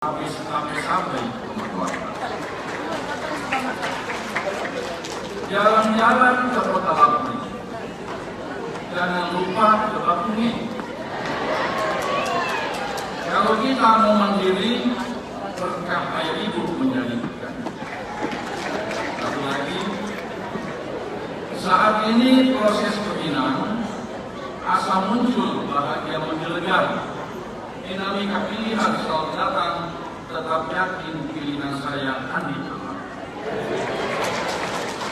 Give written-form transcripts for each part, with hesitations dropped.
sampai jalan-jalan ke Kota Bakuni. Jangan lupa ke Bakuni. Kalau kita mau mandiri, berkah air ibu menjadikan. Satu lagi, saat ini proses pembinaan, asa muncul bahagia menggelegar. Dinamika pilihan selalu datang, tetap yakin pilihan saya Andi Amran.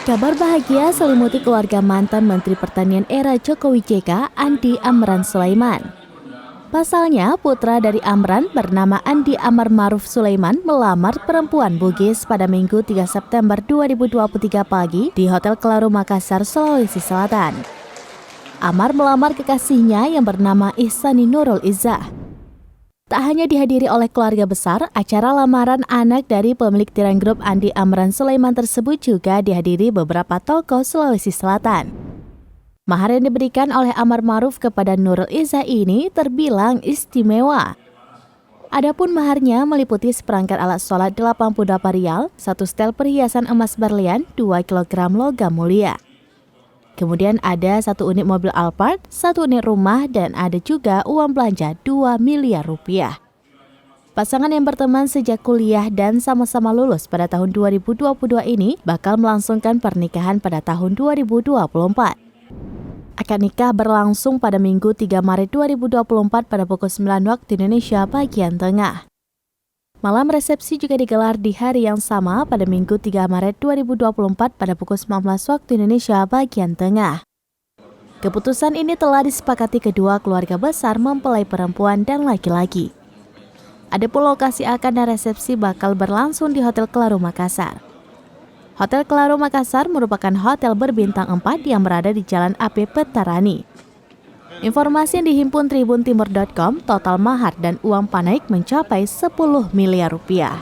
Kabar bahagia selimuti keluarga mantan Menteri Pertanian era Jokowi JK, Andi Amran Sulaiman. Pasalnya, putra dari Amran bernama Andi Amar Maruf Sulaiman melamar perempuan Bugis pada Minggu 3 September 2023 pagi di Hotel Claro Makassar, Sulawesi Selatan. Amar melamar kekasihnya yang bernama Ihsani Nurul Izzah. Tak hanya dihadiri oleh keluarga besar, acara lamaran anak dari pemilik Tiran Group Andi Amran Sulaiman tersebut juga dihadiri beberapa tokoh Sulawesi Selatan. Mahar yang diberikan oleh Amar Maruf kepada Nurul Izzah ini terbilang istimewa. Adapun maharnya meliputi seperangkat alat sholat Rp88, 1 setel perhiasan emas berlian, 2 kg logam mulia. Kemudian ada 1 unit mobil Alphard, 1 unit rumah, dan ada juga uang belanja 2 miliar rupiah. Pasangan yang berteman sejak kuliah dan sama-sama lulus pada tahun 2022 ini bakal melangsungkan pernikahan pada tahun 2024. Akad nikah berlangsung pada Minggu 3 Maret 2024 pada pukul 9 waktu Indonesia bagian tengah. Malam resepsi juga digelar di hari yang sama pada Minggu 3 Maret 2024 pada pukul 19 waktu Indonesia bagian tengah. Keputusan ini telah disepakati kedua keluarga besar mempelai perempuan dan laki-laki. Adapun lokasi akad dan resepsi bakal berlangsung di Hotel Claro Makassar. Hotel Claro Makassar merupakan hotel berbintang 4 yang berada di Jalan AP Petarani. Informasi yang dihimpun tribuntimur.com, total mahar dan uang panaik mencapai 10 miliar rupiah.